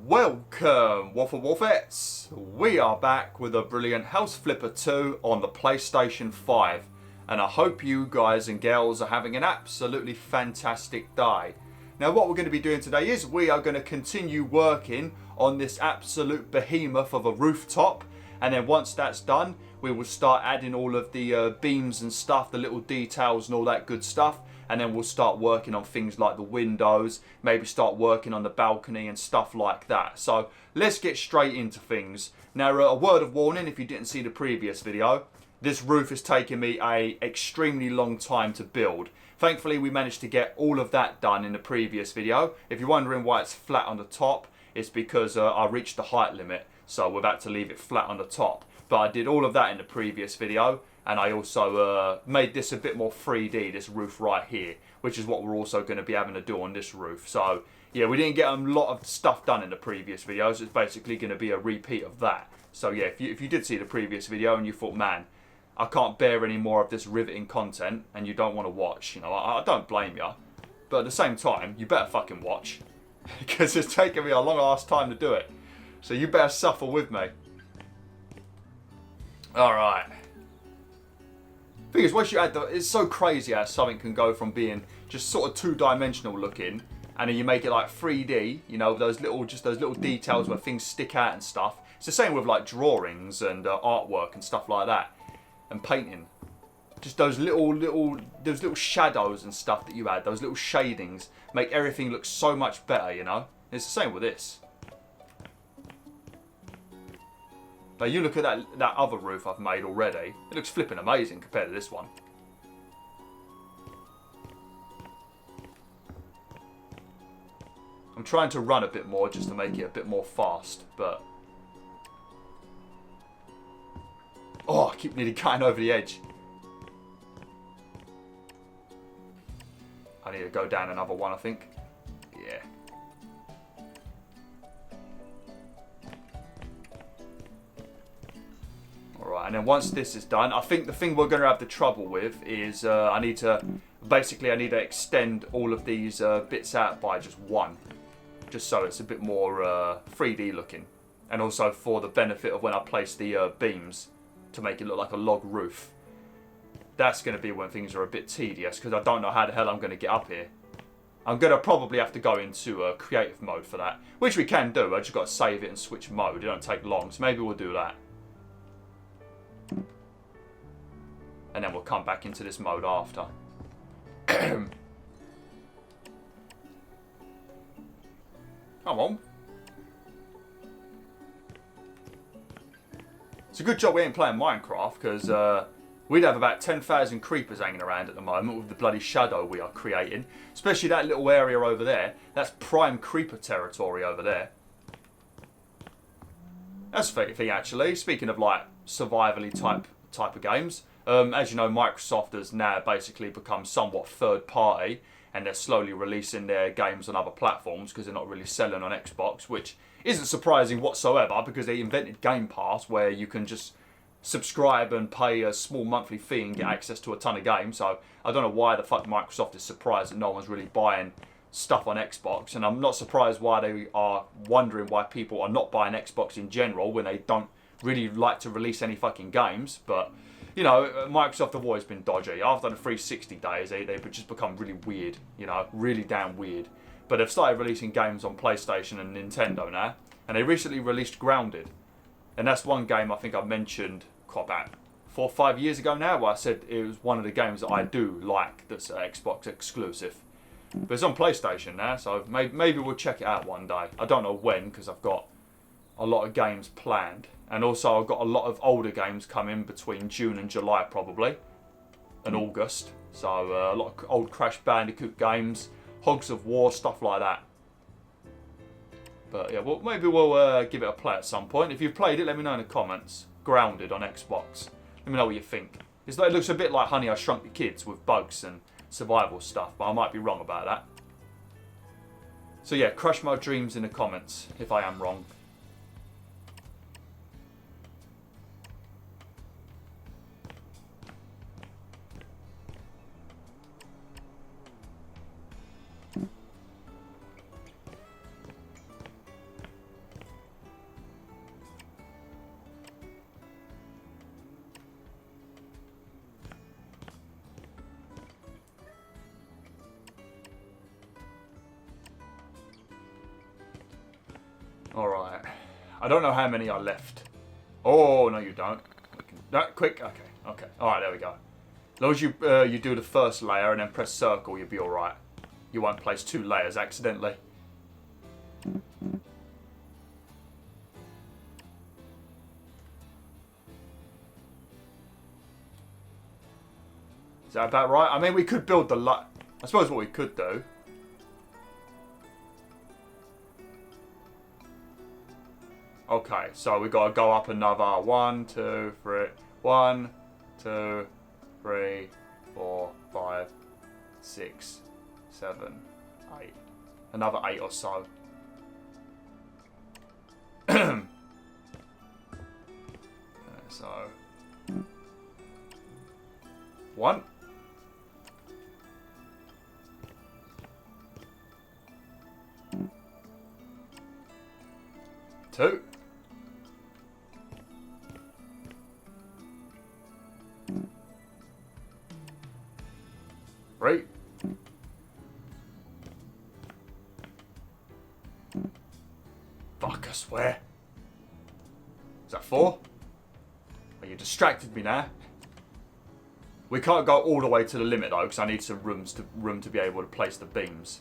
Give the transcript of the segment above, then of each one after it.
Welcome, WolfTheWolfettes! We are back with a brilliant House Flipper 2 on the PlayStation 5, and I hope you guys and girls are having an absolutely fantastic day. Now what we're going to be doing today is we are going to continue working on this absolute behemoth of a rooftop, and then once that's done we will start adding all of the beams and stuff, the little details and all that good stuff. And then we'll start working on things like the windows, maybe start working on the balcony and stuff like that. So let's get straight into things. Now a word of warning, if you didn't see the previous video, this roof has taken me an extremely long time to build. Thankfully we managed to get all of that done in the previous video. If you're wondering why it's flat on the top, it's because I reached the height limit, so we've had to leave it flat on the top. But I did all of that in the previous video. And I also made this a bit more 3D, this roof right here, which is what we're also going to be having to do on this roof. So, yeah, we didn't get a lot of stuff done in the previous videos. It's basically going to be a repeat of that. So, yeah, if you did see the previous video and you thought, man, I can't bear any more of this riveting content, and you don't want to watch, you know, I don't blame you. But at the same time, you better fucking watch. Because it's taken me a long ass time to do it. So you better suffer with me. Alright. Thing is, once you add it's so crazy how something can go from being just sort of two-dimensional looking, and then you make it like 3D, you know, those little details where things stick out and stuff. It's the same with like drawings and artwork and stuff like that, and painting. Just those little shadows and stuff that you add, those little shadings, make everything look so much better, you know. It's the same with this. Now you look at that other roof I've made already, it looks flipping amazing compared to this one. I'm trying to run a bit more just to make it a bit more fast, but... Oh, I keep nearly cutting over the edge. I need to go down another one, I think. Yeah. Alright, and then once this is done, I think the thing we're going to have the trouble with is I need to extend all of these bits out by just one. Just so it's a bit more 3D looking. And also for the benefit of when I place the beams to make it look like a log roof. That's going to be when things are a bit tedious because I don't know how the hell I'm going to get up here. I'm going to probably have to go into creative mode for that. Which we can do, I just got to save it and switch mode. It don't take long, so maybe we'll do that. And then we'll come back into this mode after. Come on. It's a good job we ain't playing Minecraft, because we'd have about 10,000 creepers hanging around at the moment with the bloody shadow we are creating. Especially that little area over there. That's prime creeper territory over there. That's the thing, actually. Speaking of like survivally type of games. As you know, Microsoft has now basically become somewhat third party, and they're slowly releasing their games on other platforms because they're not really selling on Xbox, which isn't surprising whatsoever because they invented Game Pass where you can just subscribe and pay a small monthly fee and get access to a ton of games. So I don't know why the fuck Microsoft is surprised that no one's really buying stuff on Xbox, and I'm not surprised why they are wondering why people are not buying Xbox in general when they don't really like to release any fucking games. But you know, Microsoft have always been dodgy. After the 360 days, they've just become really weird, you know, really damn weird. But they've started releasing games on PlayStation and Nintendo now, and they recently released Grounded. And that's one game I think I mentioned about 4 or 5 years ago now, where I said it was one of the games that I do like that's Xbox exclusive. But it's on PlayStation now, so maybe we'll check it out one day. I don't know when, because I've got a lot of games planned. And also I've got a lot of older games coming between June and July probably. And August. So a lot of old Crash Bandicoot games, Hogs of War, stuff like that. But yeah, well, maybe we'll give it a play at some point. If you've played it, let me know in the comments. Grounded on Xbox. Let me know what you think. It looks a bit like Honey, I Shrunk the Kids with bugs and survival stuff, but I might be wrong about that. So yeah, crush my dreams in the comments if I am wrong. Alright. I don't know how many are left. Oh, no you don't. No, quick. Okay, okay. Alright, there we go. As long as you, you do the first layer and then press circle, you'll be alright. You won't place 2 layers accidentally. Is that about right? I mean, we could build the I suppose what we could do. Okay, so we got to go up another 1, 2, 3. 1, 2, 3, 4, 5, 6, 7, 8. Another 8 or so. So 1. 2. 3. 'Fuck, I swear. Is that 4? Oh, you distracted me now. We can't go all the way to the limit though, because I need some room to be able to place the beams.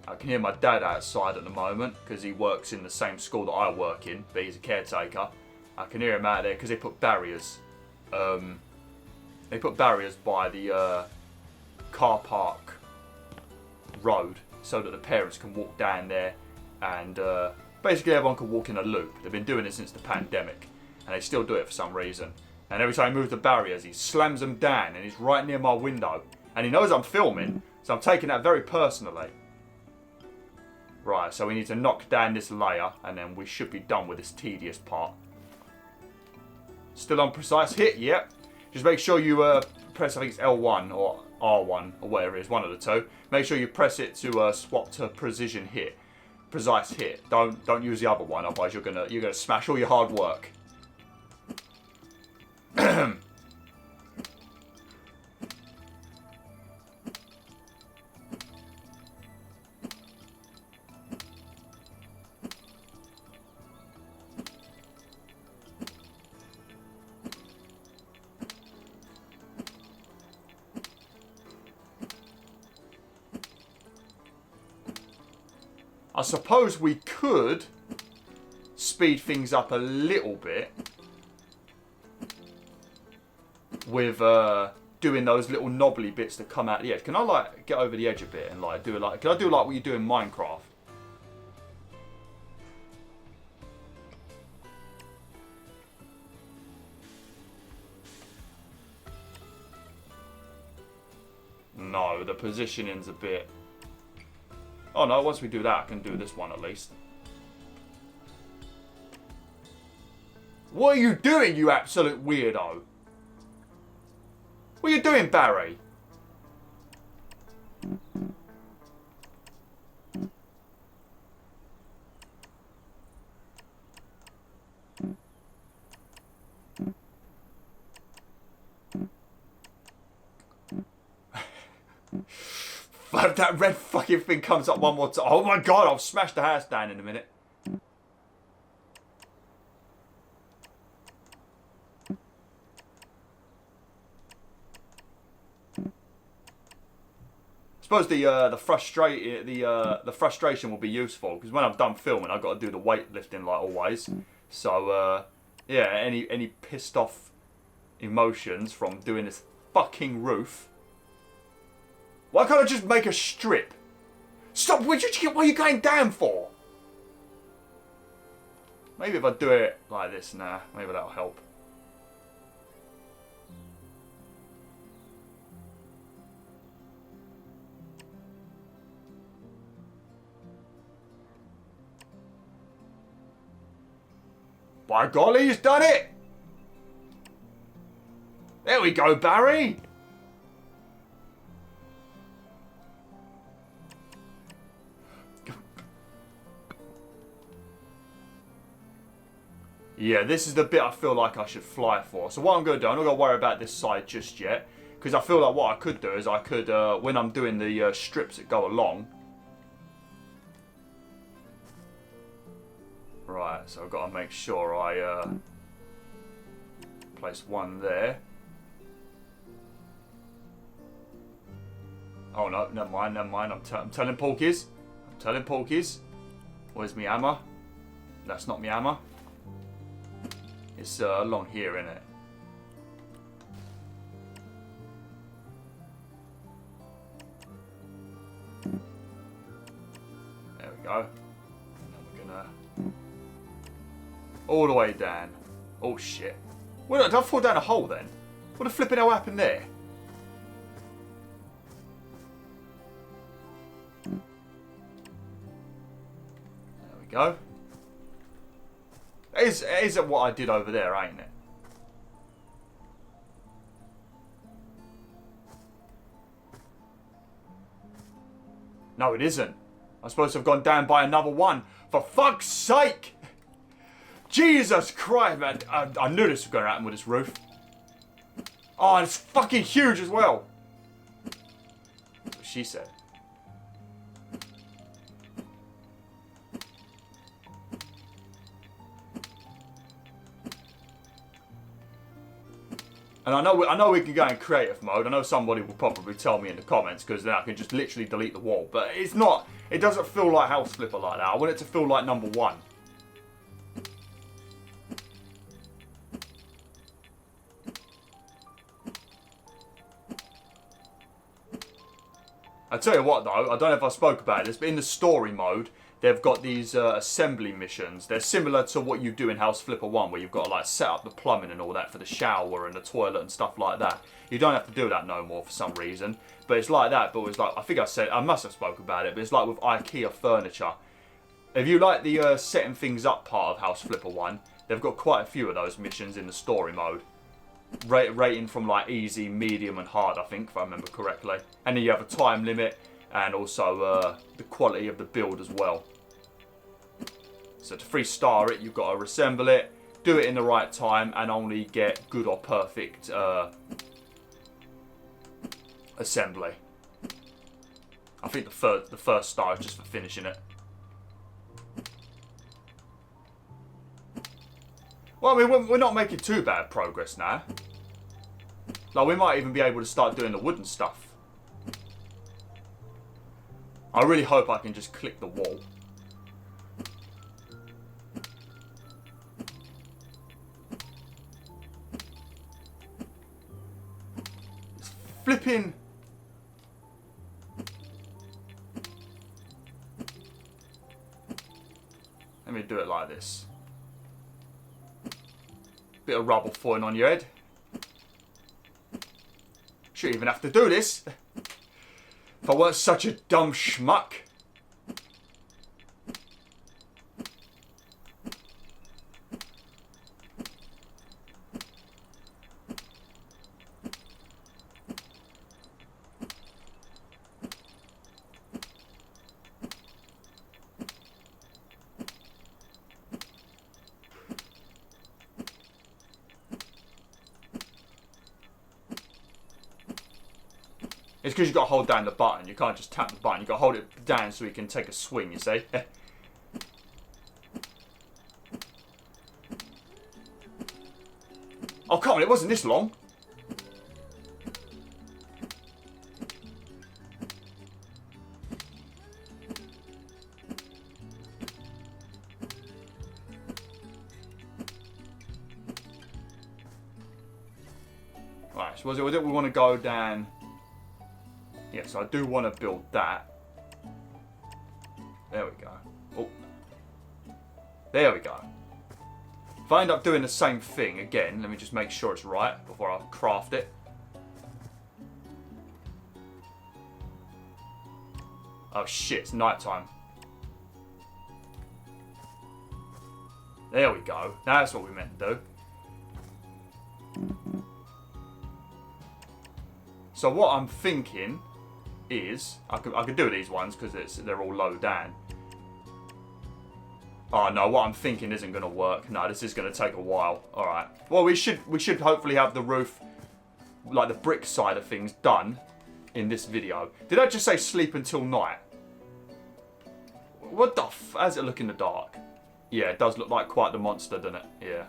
I can hear my dad outside at the moment because he works in the same school that I work in, but he's a caretaker. I can hear him out there because they put barriers. They put barriers by the car park road so that the parents can walk down there and basically everyone can walk in a loop. They've been doing it since the pandemic and they still do it for some reason. And every time he moves the barriers, he slams them down and he's right near my window. And he knows I'm filming, so I'm taking that very personally. Right, so we need to knock down this layer and then we should be done with this tedious part. Still on precise hit, yep. Just make sure you press, I think it's L1 or R1 or whatever it is, one of the two. Make sure you press it to swap to precision hit. Precise hit. Don't use the other one, otherwise you're gonna smash all your hard work. I suppose we could speed things up a little bit with doing those little knobbly bits that come out the edge. Can I like get over the edge a bit and like do it like? Can I do like what you do in Minecraft? No, the positioning's a bit. Oh no, once we do that, I can do this one at least. What are you doing, you absolute weirdo? What are you doing, Barry? If that red fucking thing comes up one more time. Oh my god, I'll smash the house down in a minute. I suppose the frustration will be useful because when I'm done filming, I've got to do the weightlifting like always. So yeah, any pissed off emotions from doing this fucking roof. Why can't I just make a strip? Stop! What are you going down for? Maybe if I do it like this, nah, maybe that'll help. By golly, he's done it! There we go, Barry! Yeah, this is the bit I feel like I should fly for. So what I'm going to do, I'm not going to worry about this side just yet. Because I feel like what I could do is I could, when I'm doing the strips that go along, Right, so I've got to make sure I place one there. Oh no, never mind. I'm telling Porkies. Where's my hammer? That's not my hammer. It's along here, innit? There we go. And then we're gonna all the way down. Oh shit! Well, did I fall down a hole then? What the flipping hell happened there? There we go. It is what I did over there, ain't it? No, it isn't. I'm supposed to have gone down by another one. For fuck's sake! Jesus Christ, man. I knew this was going to happen with this roof. Oh, and it's fucking huge as well. That's what she said. And I know we can go in creative mode. I know somebody will probably tell me in the comments, because then I can just literally delete the wall. But it's not. It doesn't feel like House Flipper like that. I want it to feel like number one. I tell you what though, I don't know if I spoke about this, but in the story mode, they've got these assembly missions. They're similar to what you do in House Flipper 1, where you've got to like set up the plumbing and all that for the shower and the toilet and stuff like that. You don't have to do that no more for some reason. But it's like that, but it's like, I think I must have spoke about it, but it's like with IKEA furniture. If you like the setting things up part of House Flipper 1, they've got quite a few of those missions in the story mode. Rating from like easy, medium and hard, I think, if I remember correctly. And then you have a time limit and also the quality of the build as well. So to 3-star it, you've got to reassemble it, do it in the right time and only get good or perfect assembly. I think the first star is just for finishing it. Well, I mean, we're not making too bad progress now. Like, we might even be able to start doing the wooden stuff. I really hope I can just click the wall. It's flipping... Let me do it like this. Bit of rubble falling on your head. Shouldn't even have to do this. If I weren't such a dumb schmuck. It's because you've got to hold down the button. You can't just tap the button. You've got to hold it down so you can take a swing, you see? Oh, come on. It wasn't this long. Right, so was it we want to go down... Yes, I do want to build that. There we go. Oh. There we go. If I end up doing the same thing again, let me just make sure it's right before I craft it. Oh shit, it's night time. There we go. Now that's what we meant to do. So what I'm thinking is, I could do these ones because they're all low down. Oh no, what I'm thinking isn't going to work. No, this is going to take a while. Alright. Well, we should hopefully have the roof, like the brick side of things, done in this video. Did I just say sleep until night? What the f... How does it look in the dark? Yeah, it does look like quite the monster, doesn't it? Yeah.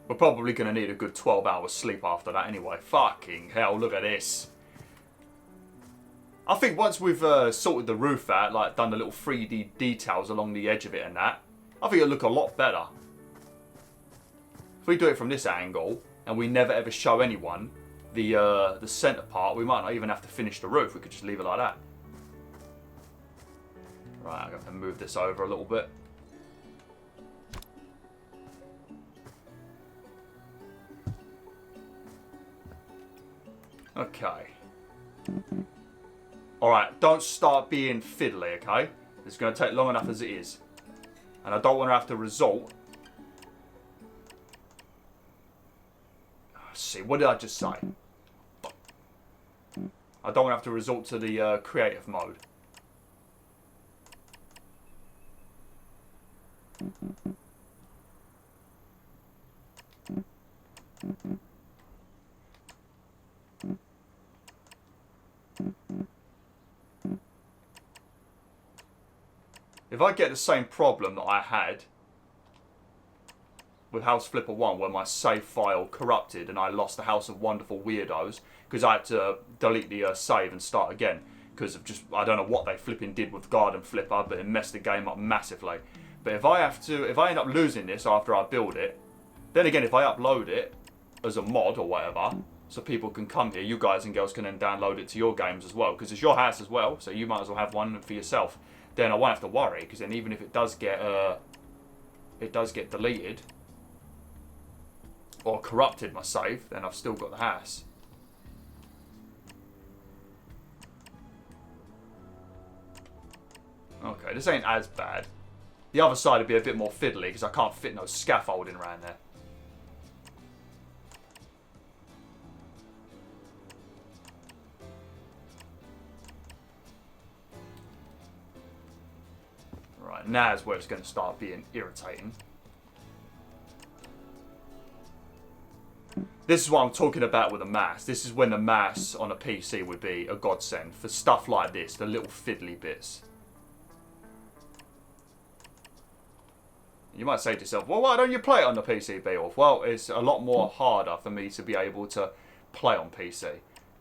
We're probably going to need a good 12 hours sleep after that anyway. Fucking hell, look at this. I think once we've sorted the roof out, like done the little 3D details along the edge of it and that, I think it'll look a lot better. If we do it from this angle, and we never ever show anyone the centre part, we might not even have to finish the roof. We could just leave it like that. Right, I'm going to move this over a little bit. Okay. Alright, don't start being fiddly, okay? It's going to take long enough as it is. And I don't want to have to resort. Let's see, what did I just say? I don't want to have to resort to the creative mode. If I get the same problem that I had with House Flipper 1 where my save file corrupted and I lost the House of Wonderful Weirdos because I had to delete the save and start again because of just, I don't know what they flipping did with Garden Flipper, but it messed the game up massively. But if I end up losing this after I build it, then again, if I upload it as a mod or whatever, so people can come here, you guys and girls can then download it to your games as well, because it's your house as well, so you might as well have one for yourself. Then I won't have to worry, because then even if it does get deleted or corrupted, my save, then I've still got the house. Okay, this ain't as bad. The other side would be a bit more fiddly because I can't fit no scaffolding around there. Right, now is where it's going to start being irritating. This is what I'm talking about with a mouse. This is when the mouse on a PC would be a godsend for stuff like this, the little fiddly bits. You might say to yourself, well, why don't you play it on the PC, BwolfTheWolf? Well, it's a lot more harder for me to be able to play on PC.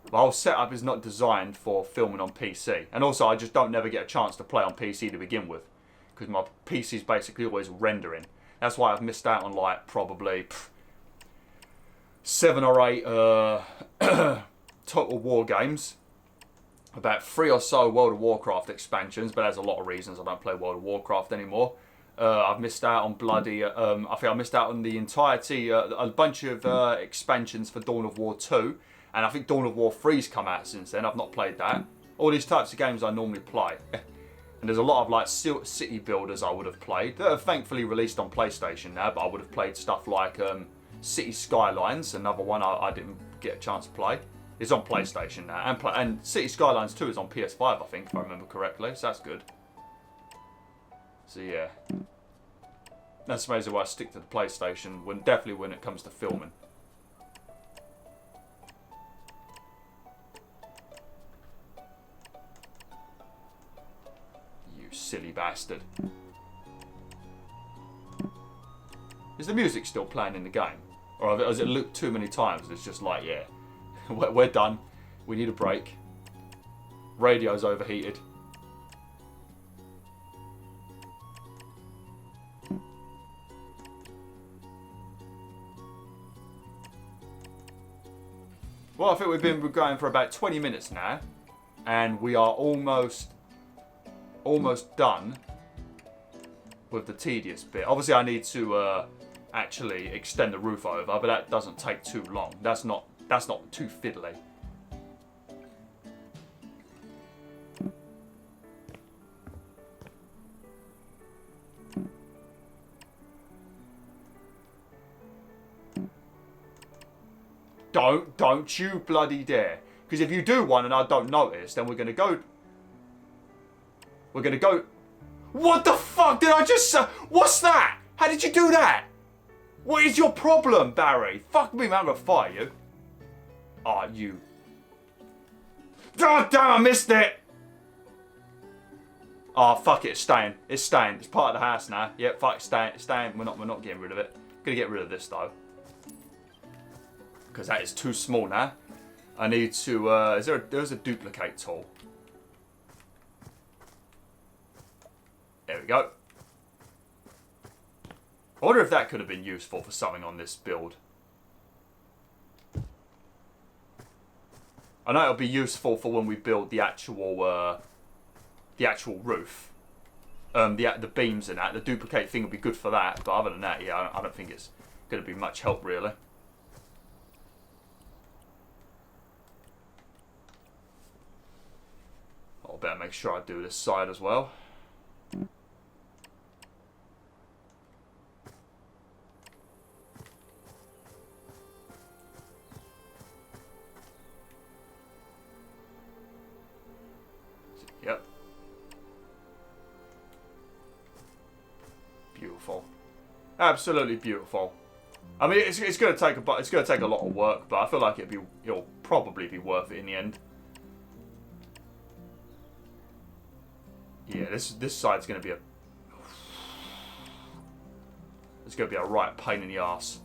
The whole setup is not designed for filming on PC. And also, I just don't never get a chance to play on PC to begin with. Because my PC is basically always rendering. That's why I've missed out on, like, probably 7 or 8 Total War games. About 3 or so World of Warcraft expansions. But there's a lot of reasons I don't play World of Warcraft anymore. I've missed out on bloody, I think I missed out on the entirety, a bunch of expansions for Dawn of War 2. And I think Dawn of War 3's come out since then. I've not played that. All these types of games I normally play. And there's a lot of like city builders I would have played. That are thankfully released on PlayStation now. But I would have played stuff like City Skylines, another one I didn't get a chance to play. It's on PlayStation now. And City Skylines 2 is on PS5, I think, if I remember correctly. So that's good. So yeah, that's amazing why I stick to the PlayStation, definitely when it comes to filming. You silly bastard. Is the music still playing in the game? Or has it looped too many times? It's just like, yeah, we're done. We need a break. Radio's overheated. Well, I think we've been going for about 20 minutes now, and we are almost done with the tedious bit. Obviously, I need to actually extend the roof over, but that doesn't take too long. That's not too fiddly. Don't you bloody dare. Because if you do one and I don't notice, then we're going to go... What the fuck did I just say? What's that? How did you do that? What is your problem, Barry? Fuck me, man, I'm going to fire you. Oh, you... Oh, damn, I missed it. Oh, fuck it, it's staying. It's staying. It's part of the house now. Yep, fuck, it's staying. It's staying. We're not getting rid of it. Gonna get rid of this though, because that is too small now. I need to. There's a duplicate tool. There we go. I wonder if that could have been useful for something on this build. I know it'll be useful for when we build the actual roof. The beams and that. The duplicate thing will be good for that. But other than that, yeah, I don't think it's going to be much help really. I better make sure I do this side as well. Yep. Beautiful. Absolutely beautiful. I mean, it's going to take a lot of work, but I feel like it'll probably be worth it in the end. Yeah, this side's going to be it's going to be a right pain in the arse.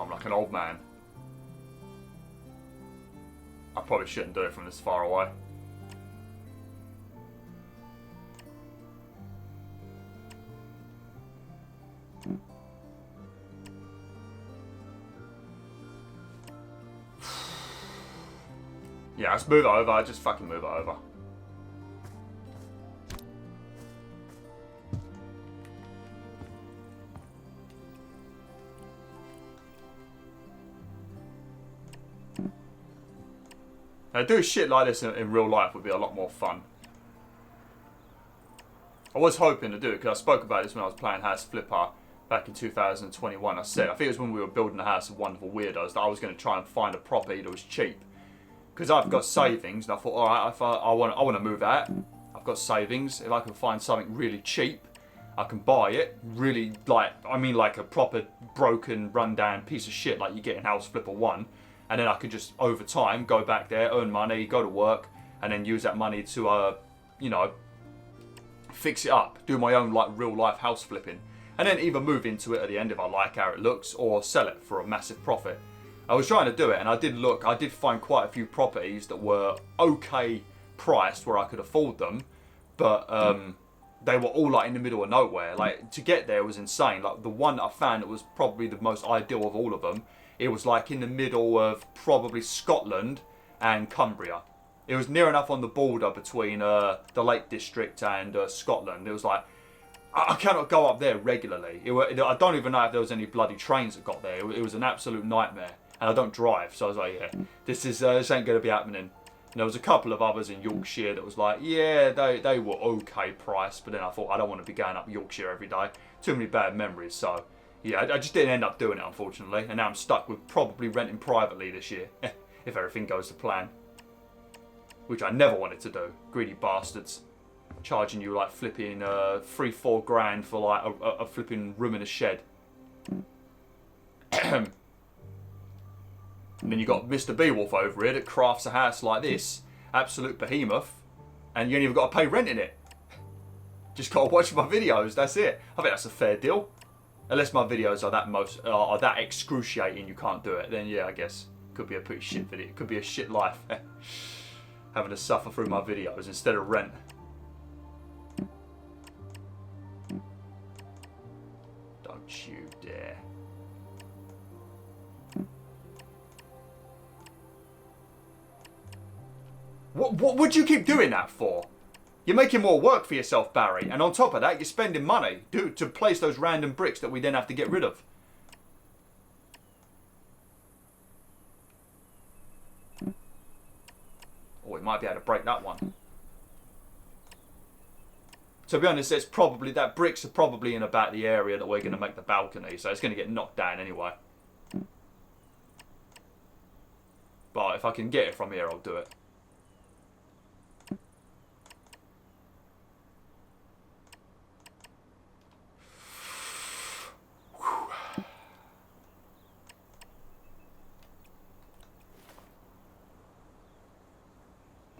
I'm like an old man. I probably shouldn't do it from this far away. Yeah, let's move it over. Just fucking move it over. Now, doing shit like this in real life would be a lot more fun. I was hoping to do it because I spoke about this when I was playing House Flipper back in 2021. I think it was when we were building the House of Wonderful Weirdos that I was going to try and find a property that was cheap. Because I've got savings and I thought, alright, if I want to move out, I've got savings. If I can find something really cheap, I can buy it. Really, like a proper broken, rundown piece of shit like you get in House Flipper 1. And then I could just, over time, go back there, earn money, go to work, and then use that money to, you know, fix it up. Do my own, like, real-life house flipping. And then either move into it at the end if I like how it looks, or sell it for a massive profit. I was trying to do it, and I did find quite a few properties that were okay priced where I could afford them, but they were all, like, in the middle of nowhere. Like, to get there was insane. Like, the one that I found that was probably the most ideal of all of them, it was like in the middle of probably Scotland and Cumbria. It was near enough on the border between the Lake District and Scotland. It was like, I cannot go up there regularly. I don't even know if there was any bloody trains that got there. It was an absolute nightmare. And I don't drive, so I was like, yeah, this ain't going to be happening. And there was a couple of others in Yorkshire that was like, yeah, they were okay priced. But then I thought, I don't want to be going up Yorkshire every day. Too many bad memories, so... Yeah, I just didn't end up doing it, unfortunately. And now I'm stuck with probably renting privately this year. If everything goes to plan. Which I never wanted to do. Greedy bastards. Charging you like flipping 3-4 grand for like a flipping room in a shed. And then you got Mr. BwolfTheWolf over here that crafts a house like this. Absolute behemoth. And you ain't even got to pay rent in it. Just got to watch my videos, that's it. I think that's a fair deal. Unless my videos are that excruciating you can't do it, then yeah, I guess could be a pretty shit video. It could be a shit life, having to suffer through my videos instead of rent. Don't you dare! What would you keep doing that for? You're making more work for yourself, Barry, and on top of that, you're spending money to place those random bricks that we then have to get rid of. might be able to break that one. To be honest, it's probably, that bricks are probably in about the area that we're going to make the balcony, so it's going to get knocked down anyway. But if I can get it from here, I'll do it.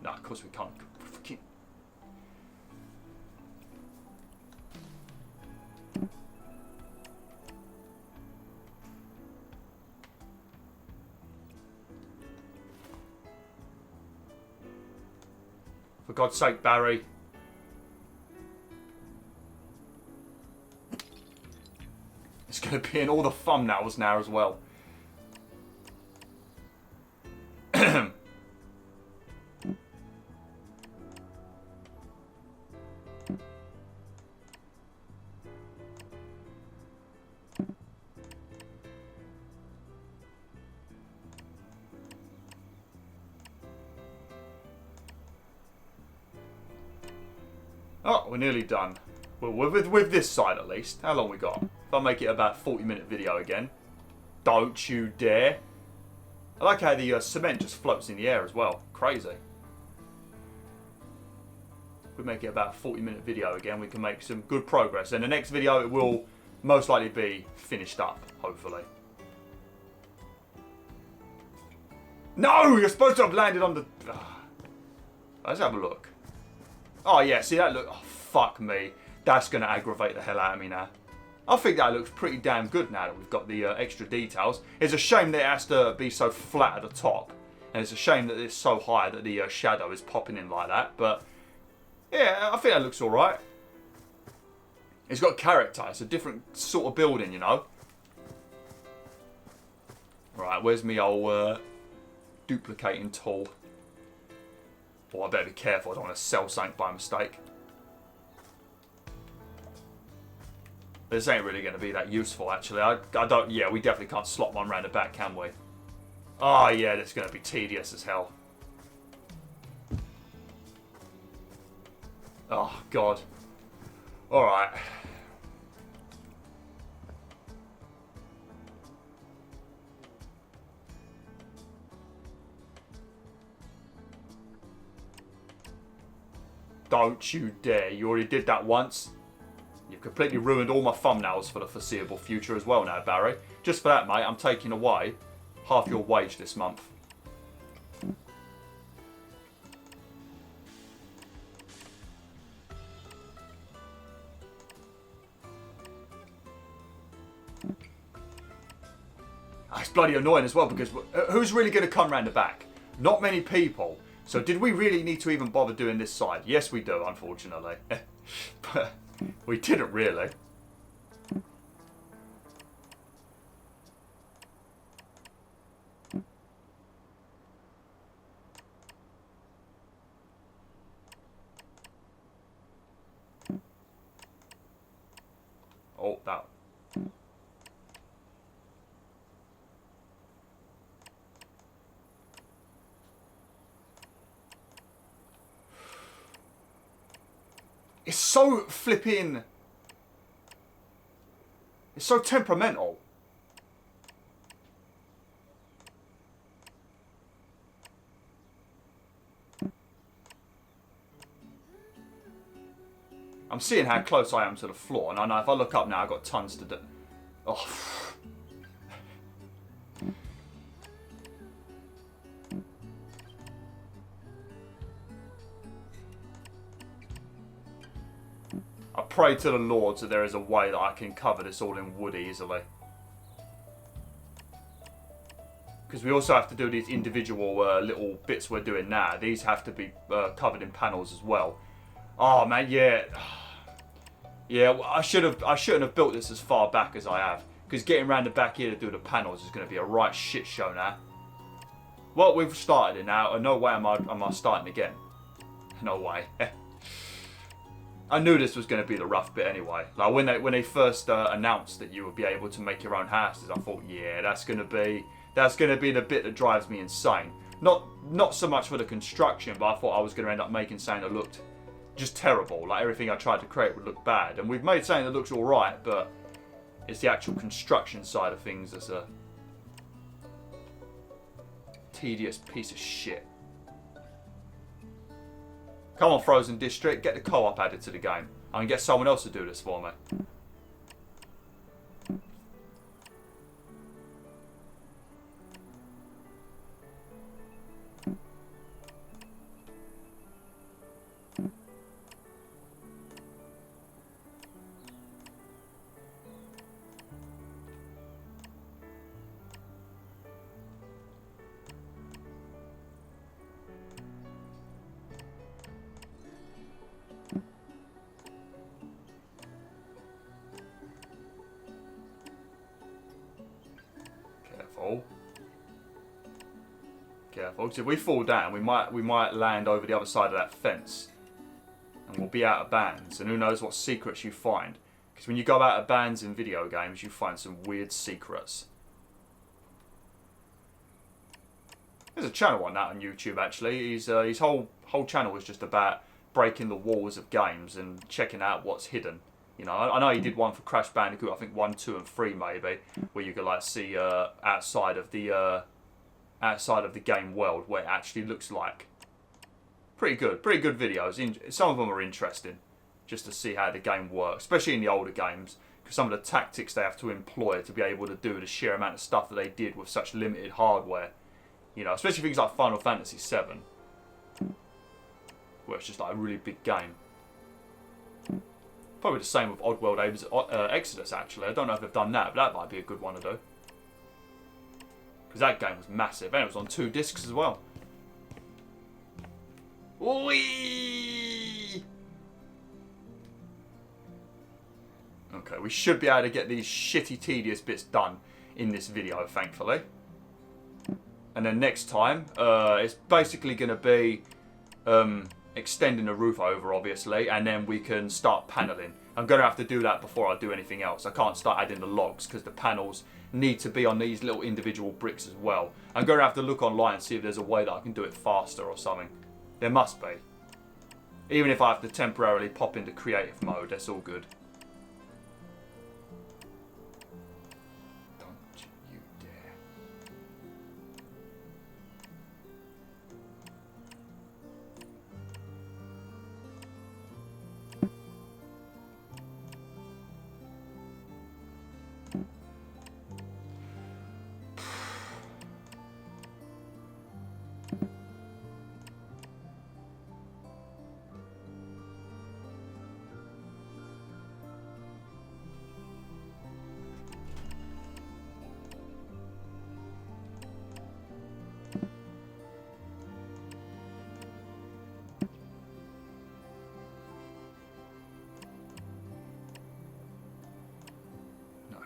No, of course we can't. For God's sake, Barry. It's going to be in all the thumbnails now as well. Oh, we're nearly done. Well, with this side at least. How long we got? If I make it about a 40-minute video again. Don't you dare. I like how the cement just floats in the air as well. Crazy. If we make it about a 40-minute video again, we can make some good progress. In the next video, it will most likely be finished up, hopefully. No! You're supposed to have landed on the... Let's have a look. Oh, yeah, see that look? Oh, fuck me. That's going to aggravate the hell out of me now. I think that looks pretty damn good now that we've got the extra details. It's a shame that it has to be so flat at the top. And it's a shame that it's so high that the shadow is popping in like that. But, yeah, I think that looks alright. It's got character. It's a different sort of building, you know. Right, where's me old duplicating tool? Oh, I better be careful. I don't want to sell something by mistake. This ain't really going to be that useful, actually. I don't... Yeah, we definitely can't slot one round the back, can we? Oh, yeah, that's going to be tedious as hell. Oh, God. Alright. Don't you dare. You already did that once. You've completely ruined all my thumbnails for the foreseeable future as well now, Barry. Just for that, mate, I'm taking away half your wage this month. It's bloody annoying as well because who's really going to come round the back? Not many people. So did we really need to even bother doing this side? Yes, we do, unfortunately. But we didn't really. Oh, that. It's so flipping... It's so temperamental. I'm seeing how close I am to the floor, and I know if I look up now, I've got tons to do. Oh. I pray to the Lord that there is a way that I can cover this all in wood easily. Because we also have to do these individual little bits we're doing now. These have to be covered in panels as well. Oh man, yeah. Yeah, well, I shouldn't have built this as far back as I have. Because getting around the back here to do the panels is going to be a right shit show now. Well, we've started it now, and no way am I starting again. No way. I knew this was going to be the rough bit anyway. Like when they first announced that you would be able to make your own houses, I thought, yeah, that's going to be the bit that drives me insane. Not so much for the construction, but I thought I was going to end up making something that looked just terrible. Like everything I tried to create would look bad. And we've made something that looks alright, but it's the actual construction side of things that's a tedious piece of shit. Come on, Frozen District, get the co-op added to the game. I can get someone else to do this for me. Careful, because if we fall down, we might land over the other side of that fence, and we'll be out of bands. And who knows what secrets you find? Because when you go out of bands in video games, you find some weird secrets. There's a channel on that on YouTube actually. His whole channel is just about breaking the walls of games and checking out what's hidden. You know, I know he did one for Crash Bandicoot, I think 1, 2 and 3 maybe, where you could like see outside of the game world what it actually looks like. Pretty good videos. Some of them are interesting, just to see how the game works, especially in the older games, because some of the tactics they have to employ to be able to do the sheer amount of stuff that they did with such limited hardware. You know, especially things like Final Fantasy VII, where it's just like a really big game. Probably the same with Oddworld Exodus, actually. I don't know if they've done that, but that might be a good one to do. Because that game was massive, and it was on 2 discs as well. Whee! Okay, we should be able to get these shitty, tedious bits done in this video, thankfully. And then next time, it's basically going to be extending the roof over, obviously, and then we can start paneling. I'm going to have to do that before I do anything else. I can't start adding the logs because the panels need to be on these little individual bricks as well. I'm going to have to look online and see if there's a way that I can do it faster or something. There must be. Even if I have to temporarily pop into creative mode, that's all good.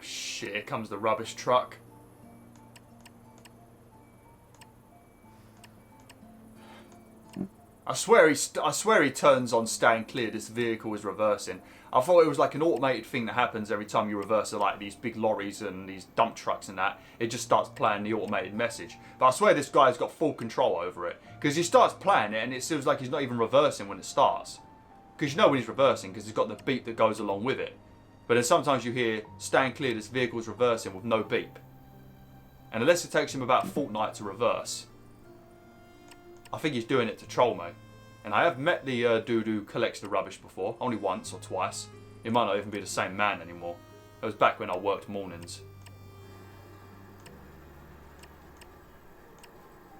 Shit, here comes the rubbish truck. I swear he turns on stand clear. This vehicle is reversing. I thought it was like an automated thing that happens every time you reverse, like these big lorries and these dump trucks and that. It just starts playing the automated message. But I swear this guy's got full control over it, because he starts playing it and it feels like he's not even reversing when it starts. Because you know when he's reversing, because he's got the beep that goes along with it. But then sometimes you hear, stand clear, this vehicle's reversing with no beep. And unless it takes him about a fortnight to reverse, I think he's doing it to troll me. And I have met the dude who collects the rubbish before, only once or twice. It might not even be the same man anymore. It was back when I worked mornings.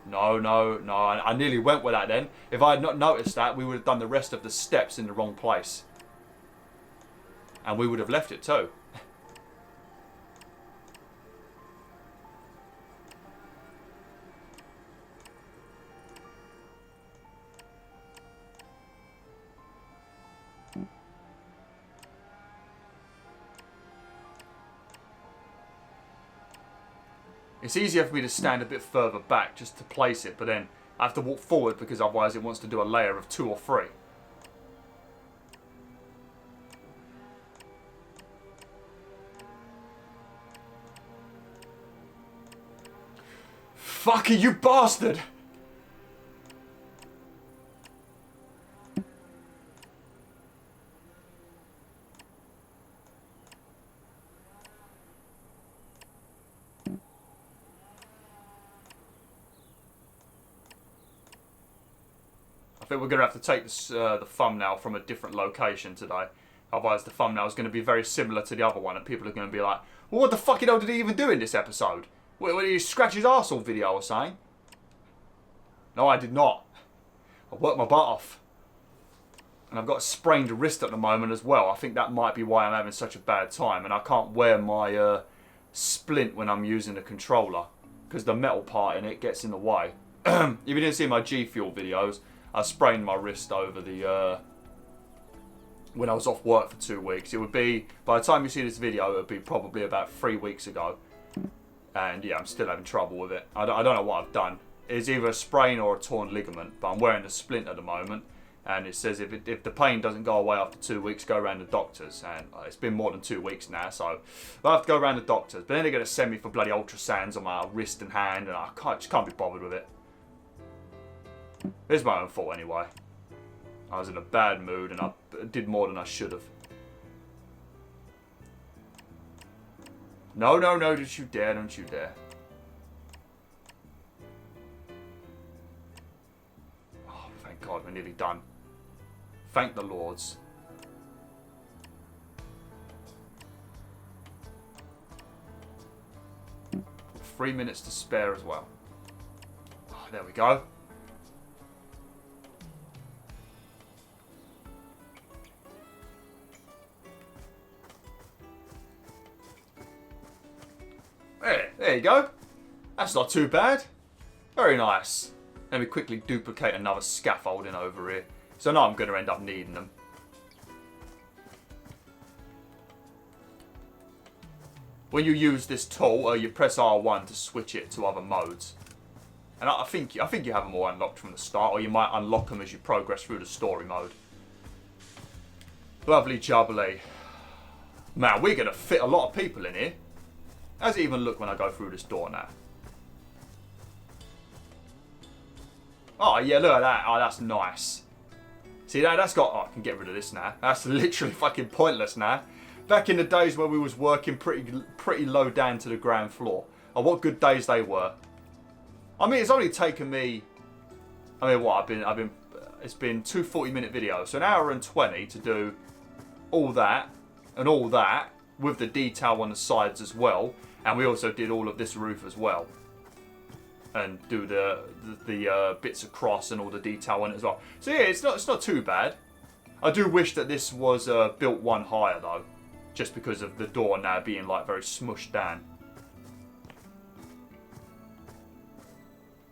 No, I nearly went with that then. If I had not noticed that, we would have done the rest of the steps in the wrong place. And we would have left it too. It's easier for me to stand a bit further back just to place it, but then I have to walk forward because otherwise it wants to do a layer of 2 or 3. Fucker, you bastard! I think we're going to have to take this, the thumbnail from a different location today. Otherwise the thumbnail is going to be very similar to the other one and people are going to be like, well, what the fucking hell did he even do in this episode? What, did he scratch his arsehole video or something? No, I did not. I worked my butt off. And I've got a sprained wrist at the moment as well. I think that might be why I'm having such a bad time. And I can't wear my splint when I'm using the controller. Because the metal part in it gets in the way. If you didn't see my G Fuel videos, I sprained my wrist over the... when I was off work for 2 weeks. It would be, by the time you see this video, it would be probably about 3 weeks ago. And yeah, I'm still having trouble with it. I don't know what I've done. It's either a sprain or a torn ligament. But I'm wearing a splint at the moment. And it says if the pain doesn't go away after 2 weeks, go around the doctors. And it's been more than 2 weeks now, so I have to go around the doctors. But then they're going to send me for bloody ultrasounds on my wrist and hand, and I just can't be bothered with it. It's my own fault anyway. I was in a bad mood and I did more than I should have. No, no, no, don't you dare, don't you dare. Oh, thank God, we're nearly done. Thank the Lords. With 3 minutes to spare as well. Oh, there we go. There you go. That's not too bad. Very nice. Let me quickly duplicate another scaffolding over here. So I know I'm going to end up needing them. When you use this tool, you press R1 to switch it to other modes. And I think you have them all unlocked from the start, or you might unlock them as you progress through the story mode. Lovely jubbly. Man, we're going to fit a lot of people in here. How does it even look when I go through this door now? Oh, yeah, look at that. Oh, that's nice. See, that's got... Oh, I can get rid of this now. That's literally fucking pointless now. Back in the days where we was working pretty low down to the ground floor. Oh, what good days they were. I mean, it's only taken me... I mean, what? It's been 2 40-minute videos. So an hour and 20 to do all that and all that with the detail on the sides as well. And we also did all of this roof as well. And do the bits across and all the detail on it as well. So yeah, it's not too bad. I do wish that this was built one higher though. Just because of the door now being like very smushed down.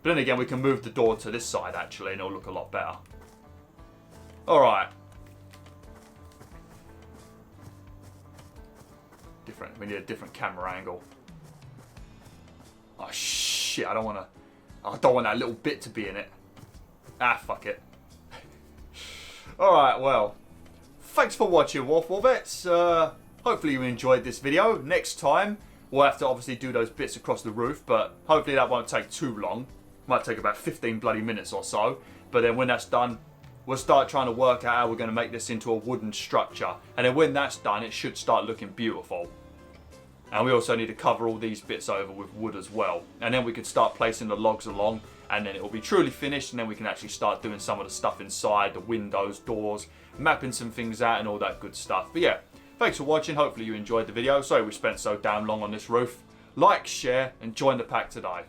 But then again, we can move the door to this side actually and it'll look a lot better. Alright. We need a different camera angle. Oh shit, I don't want that little bit to be in it. Ah, fuck it. Alright, well. Thanks for watching, WolfTheWolf. Hopefully you enjoyed this video. Next time, we'll have to obviously do those bits across the roof, but hopefully that won't take too long. Might take about 15 bloody minutes or so. But then when that's done, we'll start trying to work out how we're going to make this into a wooden structure. And then when that's done, it should start looking beautiful. And we also need to cover all these bits over with wood as well. And then we can start placing the logs along. And then it will be truly finished. And then we can actually start doing some of the stuff inside. The windows, doors, mapping some things out and all that good stuff. But yeah, thanks for watching. Hopefully you enjoyed the video. Sorry we spent so damn long on this roof. Like, share and join the pack today.